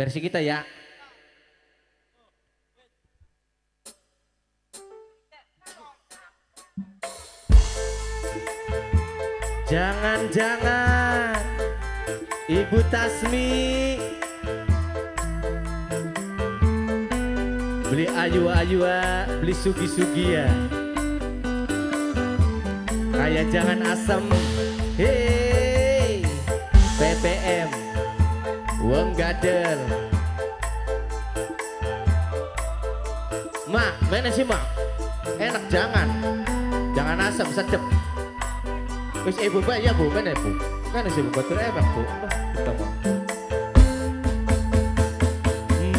Versi kita ya. Jangan-jangan Ibu Tasmi beli ayu-ayua, beli sugi-sugi ya. Kayak jangan asem. Hei PPM wong gader. Mak, mana sih mak? Enak jangan asem, sedep. Wis ibu pak ya bu, mana bu? Kan sih bu betul enak bu. Kita mau.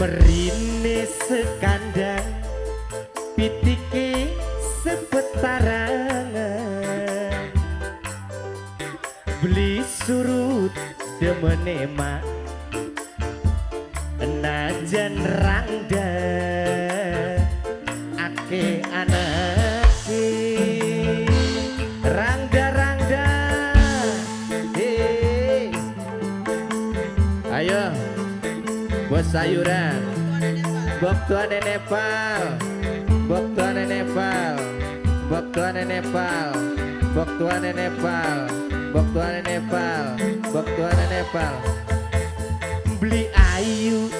Merine sekandang, pitike sepetarangan. Beli surut demene mak, najan rangda ake anake. Rangda hey. Ayo bos sayuran bok tuane Nepal, bok tuane Nepal, bok tuane Nepal, bok tuane Nepal, bok tuane Nepal, bok tuane Nepal. Beli ayu-ayuan,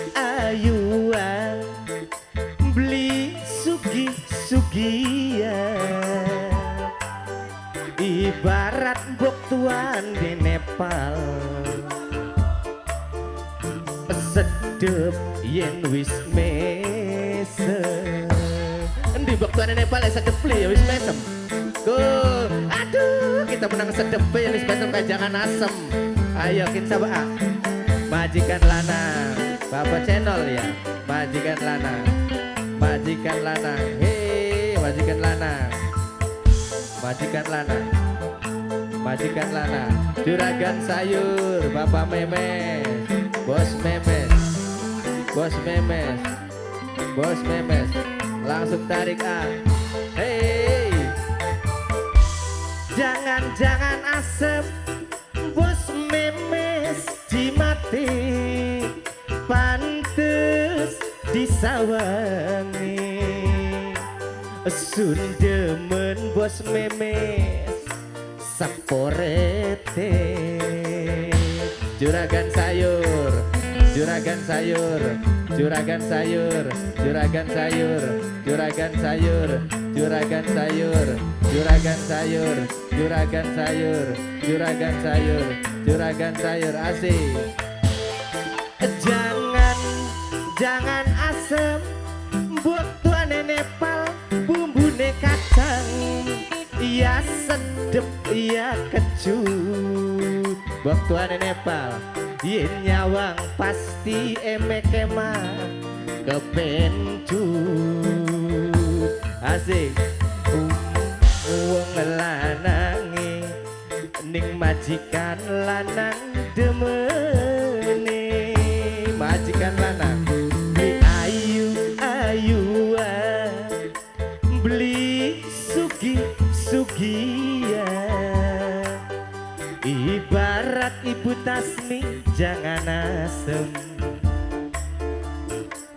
beli sugi-sugian. Ibarat bok tuan di Nepal, sedep yen wis mesem. Endi bok tuan di Nepal sedep li ya wis mesem. Go, aduh kita menang sedep ya wis mesem kayak jangan asem. Ayo kita coba. Majikan lanang, Bapak channel ya. Majikan lanang, majikan lanang, hei majikan lanang. Majikan lanang, majikan lanang, juragan sayur, Bapak Memes, Bos Memes, Bos Memes, Bos Memes, langsung tarik ah. Hei, jangan asem, Bos Memes dimati, pantes disawangi. Sundemen Bos Memes saporete. Juragan sayur, juragan sayur, juragan sayur, juragan sayur, juragan sayur, juragan sayur, juragan sayur, juragan sayur, juragan sayur, juragan sayur asik. Jangan asem, buat tuane Nepal, bumbune kacang, iya sedep, iya kecut. Buat tuane Nepal, yen nyawang pasti emek emak kepencut. Asik, wong lanangi, ning majikan lanang demene. Majikan lanang beli ayu-ayuan, beli sugi-sugian. Ibarat Ibu Tasmi jangan asem,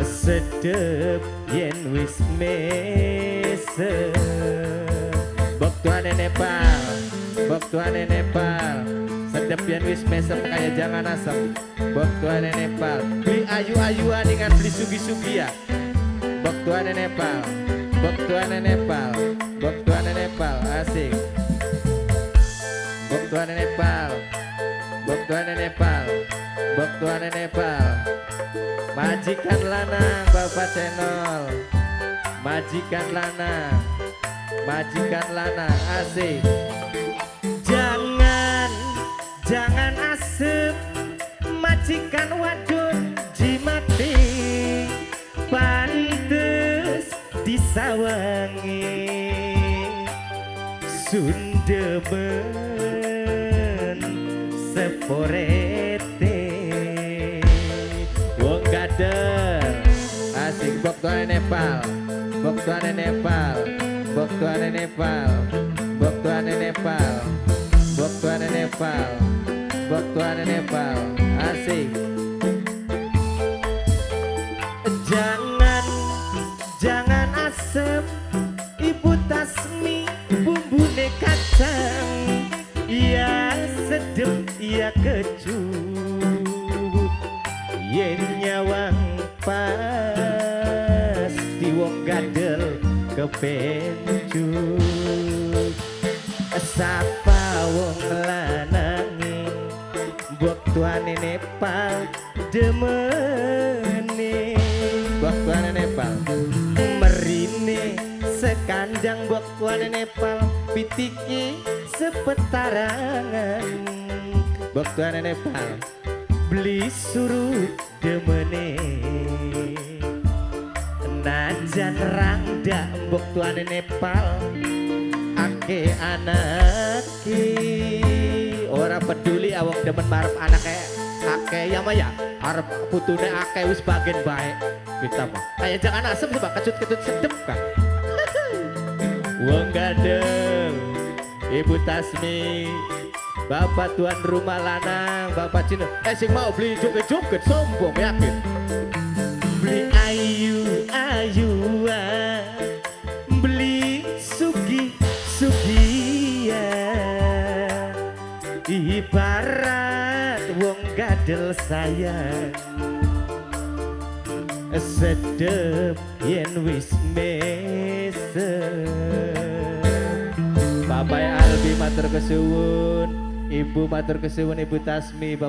sedep yen wis mesem. Bok tuane Nepal, bok tuane Nepal, sedep yen wis mesem kayak jangan asem. Bok tuane Nepal, beli ayu-ayuan dengan beli sugi-sugi ya. Bok tuane Nepal, bok tuane Nepal, bok tuane Nepal, asik. Bok tuane Nepal, bok tuane Nepal, bok tuane Nepal. Majikan lanang Bapak channel, majikan lanang, majikan lanang, asik. Jangan asem, majikan wadon jimati, pantes disawangi. Sundemen seporete, wong gader asik. Bok tuane Nepal, bok tuane Nepal, bok tuane Nepal, bok tuane Nepal, bok tuane Nepal, bok tuane Nepal, asik. Jangan asem Ibu Tasmi bumbune kacang iya sedep iya kecut yen nyawang pasti wong gadel kepencut sapa wong lanange mbok tuane Nepal demene mbok tuane Nepal merine sekanjang mbok tuane Nepal pitiki sepetarangan mbok tuane Nepal beli surut demene najan rangda mbok tuane Nepal ake anake ora peduli awak demen marep anake ake ya mah ya arep putune ake wis bagian baik kita mah kayak jangan asem coba kecut-kecut sedep kan wong gadel Ibu Tasmi Bapak tuan rumah lanang Bapak Cina sing mau beli joget-joget sombong yakin beli ayu-ayuan beli sugi-sugian ibarat wong gadel sayang sedep yen wis mesem Bapak Albi matur kesuwun Ibu matur kesuwun Ibu Tasmi